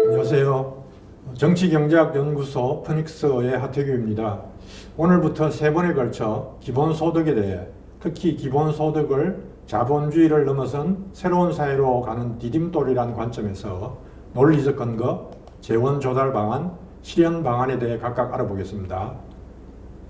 안녕하세요. 정치경제학연구소 포닉스의 하태규입니다. 오늘부터 3번에 걸쳐 기본소득에 대해, 특히 기본소득을 자본주의를 넘어선 새로운 사회로 가는 디딤돌이라는 관점에서 논리적 근거, 재원 조달 방안, 실현 방안에 대해 각각 알아보겠습니다.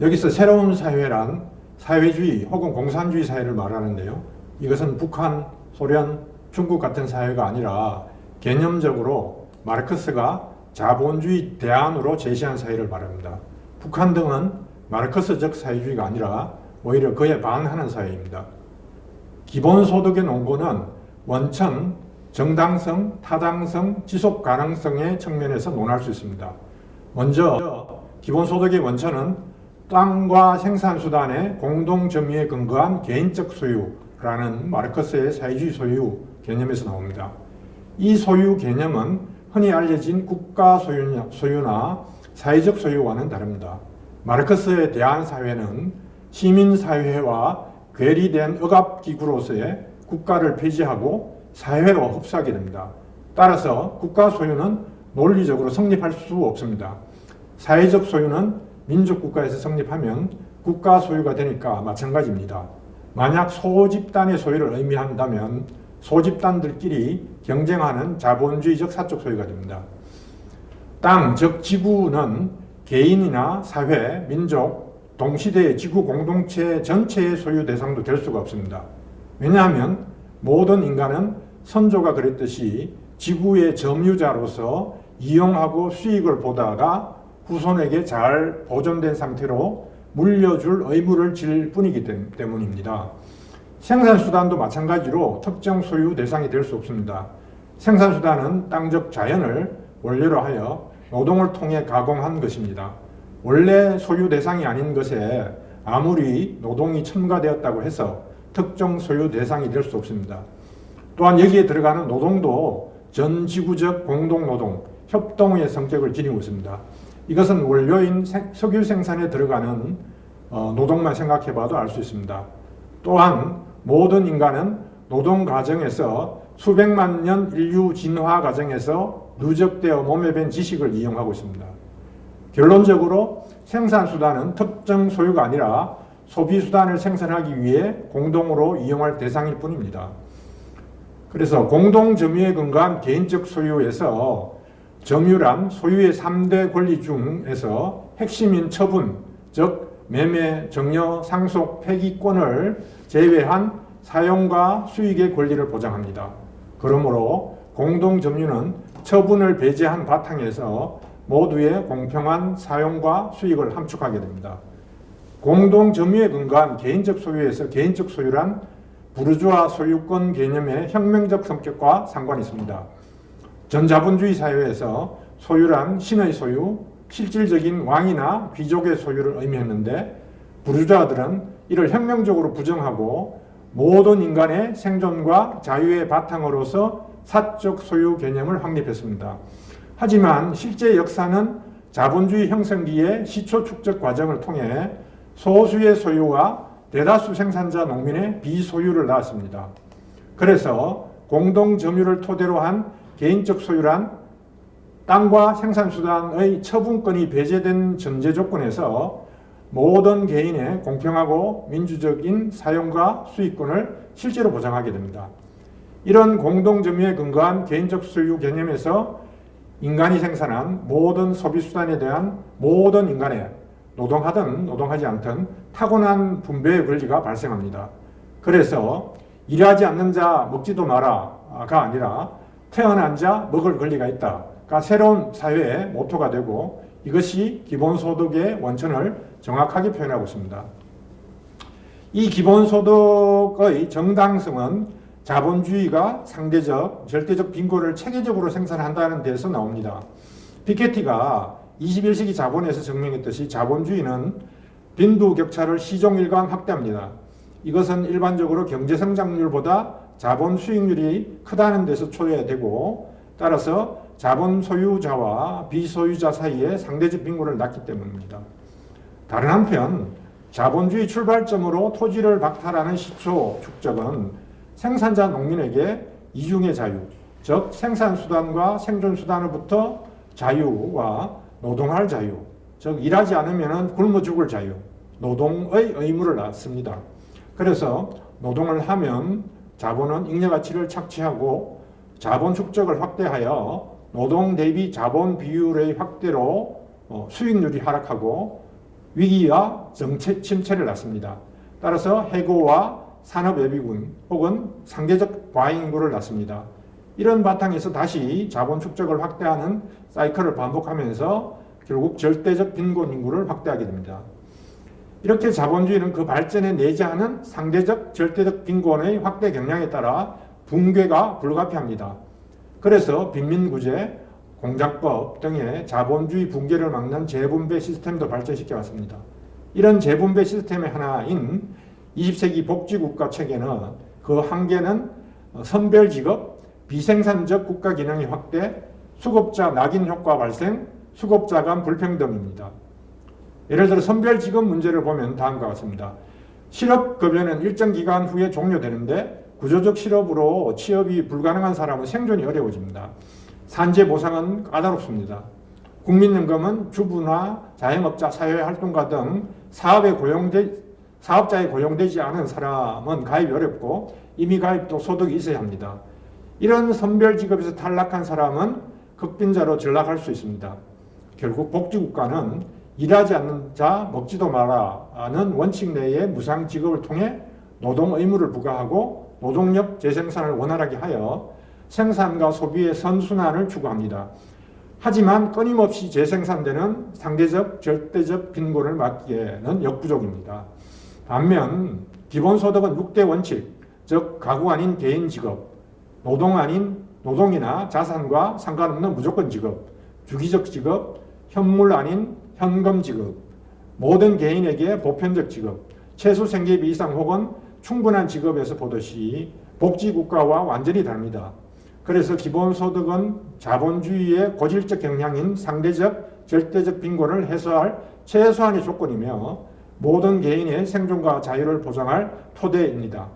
여기서 새로운 사회란 사회주의 혹은 공산주의 사회를 말하는데요. 이것은 북한, 소련, 중국 같은 사회가 아니라 개념적으로 마르크스가 자본주의 대안으로 제시한 사회를 말합니다. 북한 등은 마르크스적 사회주의가 아니라 오히려 그에 반하는 사회입니다. 기본소득의 논거는 원천, 정당성, 타당성, 지속가능성의 측면에서 논할 수 있습니다. 먼저 기본소득의 원천은 땅과 생산수단의 공동점유에 근거한 개인적 소유라는 마르크스의 사회주의 소유 개념에서 나옵니다. 이 소유 개념은 흔히 알려진 국가 소유나 사회적 소유와는 다릅니다. 마르크스의 대한사회는 시민사회와 괴리된 억압기구로서의 국가를 폐지하고 사회로 흡수하게 됩니다. 따라서 국가 소유는 논리적으로 성립할 수 없습니다. 사회적 소유는 민족국가에서 성립하면 국가 소유가 되니까 마찬가지입니다. 만약 소집단의 소유를 의미한다면 소집단들끼리 경쟁하는 자본주의적 사적 소유가 됩니다. 땅, 즉 지구는 개인이나 사회, 민족, 동시대의 지구 공동체 전체의 소유 대상도 될 수가 없습니다. 왜냐하면 모든 인간은 선조가 그랬듯이 지구의 점유자로서 이용하고 수익을 보다가 후손에게 잘 보존된 상태로 물려줄 의무를 질 뿐이기 때문입니다. 생산수단도 마찬가지로 특정 소유 대상이 될 수 없습니다. 생산수단은 땅적 자연을 원료로 하여 노동을 통해 가공한 것입니다. 원래 소유 대상이 아닌 것에 아무리 노동이 첨가되었다고 해서 특정 소유 대상이 될 수 없습니다. 또한 여기에 들어가는 노동도 전지구적 공동노동, 협동의 성격을 지니고 있습니다. 이것은 원료인 석유 생산에 들어가는 노동만 생각해봐도 알 수 있습니다. 또한 모든 인간은 노동 과정에서 수백만 년 인류 진화 과정에서 누적되어 몸에 밴 지식을 이용하고 있습니다. 결론적으로 생산수단은 특정 소유가 아니라 소비수단을 생산하기 위해 공동으로 이용할 대상일 뿐입니다. 그래서 공동점유에 근거한 개인적 소유에서 점유란 소유의 3대 권리 중에서 핵심인 처분, 즉 매매, 정려, 상속, 폐기권을 제외한 사용과 수익의 권리를 보장합니다. 그러므로 공동점유는 처분을 배제한 바탕에서 모두의 공평한 사용과 수익을 함축하게 됩니다. 공동점유에 근거한 개인적 소유에서 개인적 소유란 부르주아 소유권 개념의 혁명적 성격과 상관이 있습니다. 전자본주의 사회에서 소유란 신의 소유, 실질적인 왕이나 귀족의 소유를 의미했는데 부르주아들은 이를 혁명적으로 부정하고 모든 인간의 생존과 자유의 바탕으로서 사적 소유 개념을 확립했습니다. 하지만 실제 역사는 자본주의 형성기의 시초 축적 과정을 통해 소수의 소유와 대다수 생산자 농민의 비소유를 낳았습니다. 그래서 공동점유를 토대로 한 개인적 소유란 땅과 생산수단의 처분권이 배제된 전제 조건에서 모든 개인의 공평하고 민주적인 사용과 수익권을 실제로 보장하게 됩니다. 이런 공동점유에 근거한 개인적 소유 개념에서 인간이 생산한 모든 소비수단에 대한 모든 인간의 노동하든 노동하지 않든 타고난 분배의 권리가 발생합니다. 그래서 일하지 않는 자 먹지도 마라가 아니라 태어난 자 먹을 권리가 있다가 새로운 사회의 모토가 되고 이것이 기본소득의 원천을 정확하게 표현하고 있습니다. 이 기본소득의 정당성은 자본주의가 상대적, 절대적 빈곤을 체계적으로 생산한다는 데서 나옵니다. 피케티가 21세기 자본에서 증명했듯이 자본주의는 빈부격차를 시종일관 확대합니다. 이것은 일반적으로 경제성장률보다 자본 수익률이 크다는 데서 초래되고 따라서 자본 소유자와 비소유자 사이에 상대적 빈곤을 낳기 때문입니다. 다른 한편 자본주의 출발점으로 토지를 박탈하는 시초 축적은 생산자 농민에게 이중의 자유, 즉 생산수단과 생존수단으로부터 자유와 노동할 자유, 즉 일하지 않으면 굶어 죽을 자유, 노동의 의무를 낳습니다. 그래서 노동을 하면 자본은 잉여가치를 착취하고 자본 축적을 확대하여 노동 대비 자본 비율의 확대로 수익률이 하락하고 위기와 침체를 낳습니다. 따라서 해고와 산업예비군 혹은 상대적 과잉인구를 낳습니다. 이런 바탕에서 다시 자본 축적을 확대하는 사이클을 반복하면서 결국 절대적 빈곤 인구를 확대하게 됩니다. 이렇게 자본주의는 그 발전에 내재하는 상대적 절대적 빈곤의 확대 경향에 따라 붕괴가 불가피합니다. 그래서 빈민구제, 공작법 등의 자본주의 붕괴를 막는 재분배 시스템도 발전시켜 왔습니다. 이런 재분배 시스템의 하나인 20세기 복지국가 체계는 그 한계는 선별직업, 비생산적 국가 기능의 확대, 수급자 낙인 효과 발생, 수급자 간 불평등입니다. 예를 들어 선별직업 문제를 보면 다음과 같습니다. 실업급여는 일정 기간 후에 종료되는데 구조적 실업으로 취업이 불가능한 사람은 생존이 어려워집니다. 산재보상은 까다롭습니다. 국민연금은 주부나 자영업자, 사회활동가 등 사업자에 고용되지 않은 사람은 가입이 어렵고 이미 가입도 소득이 있어야 합니다. 이런 선별직업에서 탈락한 사람은 극빈자로 전락할 수 있습니다. 결국 복지국가는 일하지 않는 자 먹지도 마라는 원칙 내에 무상직업을 통해 노동 의무를 부과하고 노동력 재생산을 원활하게 하여 생산과 소비의 선순환을 추구합니다. 하지만 끊임없이 재생산되는 상대적 절대적 빈곤을 막기에는 역부족입니다. 반면 기본소득은 6대 원칙, 즉 가구 아닌 개인 직업, 노동 아닌 노동이나 자산과 상관없는 무조건 직업, 주기적 직업, 현물 아닌 현금 직업, 모든 개인에게 보편적 직업, 최소 생계비 이상 혹은 충분한 직업에서 보듯이 복지국가와 완전히 다릅니다. 그래서 기본소득은 자본주의의 고질적 경향인 상대적, 절대적 빈곤을 해소할 최소한의 조건이며 모든 개인의 생존과 자유를 보장할 토대입니다.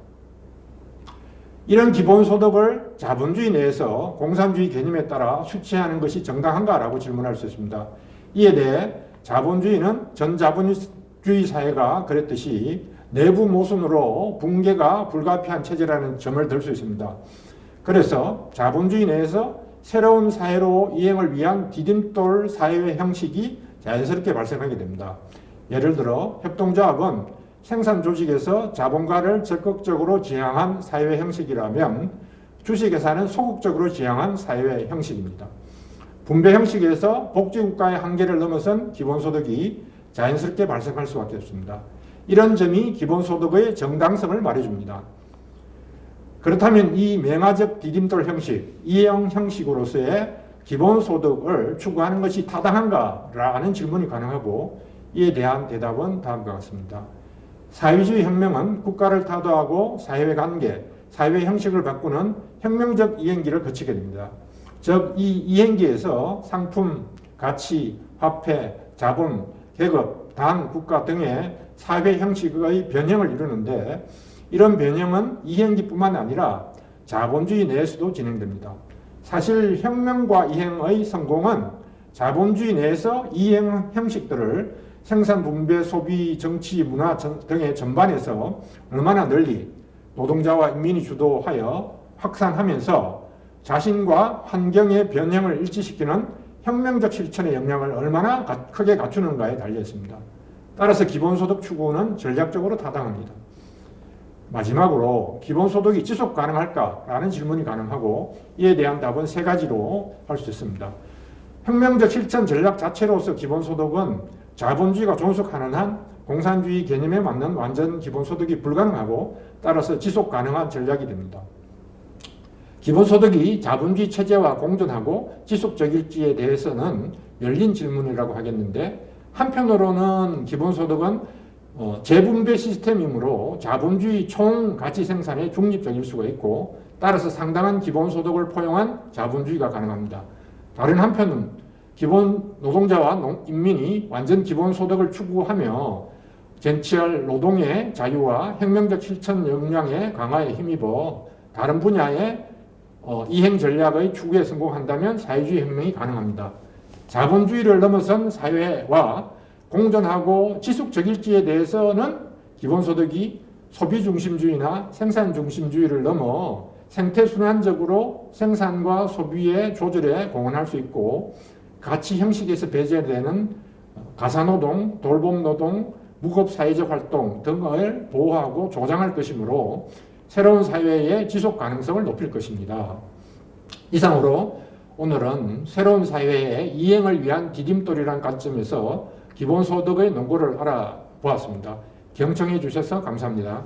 이런 기본소득을 자본주의 내에서 공산주의 개념에 따라 수취하는 것이 정당한가라고 질문할 수 있습니다. 이에 대해 자본주의는 전자본주의 사회가 그랬듯이 내부 모순으로 붕괴가 불가피한 체제라는 점을 들 수 있습니다. 그래서 자본주의 내에서 새로운 사회로 이행을 위한 디딤돌 사회 형식이 자연스럽게 발생하게 됩니다. 예를 들어 협동조합은 생산 조직에서 자본가를 적극적으로 지향한 사회 형식이라면 주식회사는 소극적으로 지향한 사회 형식입니다. 분배 형식에서 복지국가의 한계를 넘어선 기본소득이 자연스럽게 발생할 수밖에 없습니다. 이런 점이 기본소득의 정당성을 말해줍니다. 그렇다면 이 맹아적 디딤돌 형식, 이행 형식으로서의 기본소득을 추구하는 것이 타당한가라는 질문이 가능하고 이에 대한 대답은 다음과 같습니다. 사회주의 혁명은 국가를 타도하고 사회관계, 사회 형식을 바꾸는 혁명적 이행기를 거치게 됩니다. 즉, 이 이행기에서 상품, 가치, 화폐, 자본, 계급, 당, 국가 등의 사회 형식의 변형을 이루는데 이런 변형은 이행기뿐만 아니라 자본주의 내에서도 진행됩니다. 사실 혁명과 이행의 성공은 자본주의 내에서 이행 형식들을 생산, 분배, 소비, 정치, 문화 등의 전반에서 얼마나 널리 노동자와 인민이 주도하여 확산하면서 자신과 환경의 변형을 일치시키는 혁명적 실천의 역량을 얼마나 크게 갖추는가에 달려 있습니다. 따라서 기본소득 추구는 전략적으로 타당합니다. 마지막으로 기본소득이 지속 가능할까라는 질문이 가능하고 이에 대한 답은 세 가지로 할 수 있습니다. 혁명적 실천 전략 자체로서 기본소득은 자본주의가 존속하는 한 공산주의 개념에 맞는 완전 기본소득이 불가능하고 따라서 지속 가능한 전략이 됩니다. 기본소득이 자본주의 체제와 공존하고 지속적일지에 대해서는 열린 질문이라고 하겠는데 한편으로는 기본소득은 재분배 시스템이므로 자본주의 총 가치 생산에 중립적일 수가 있고 따라서 상당한 기본소득을 포용한 자본주의가 가능합니다. 다른 한편은 기본 노동자와 인민이 완전 기본소득을 추구하며 쟁취할 노동의 자유와 혁명적 실천 역량의 강화에 힘입어 다른 분야의 이행 전략의 추구에 성공한다면 사회주의 혁명이 가능합니다. 자본주의를 넘어선 사회와 공존하고 지속적일지에 대해서는 기본소득이 소비중심주의나 생산중심주의를 넘어 생태순환적으로 생산과 소비의 조절에 공헌할 수 있고 가치 형식에서 배제되는 가사노동, 돌봄노동, 무급사회적 활동 등을 보호하고 조장할 것이므로 새로운 사회의 지속 가능성을 높일 것입니다. 이상으로 오늘은 새로운 사회의 이행을 위한 디딤돌이라는 관점에서 기본소득의 논거를 알아보았습니다. 경청해 주셔서 감사합니다.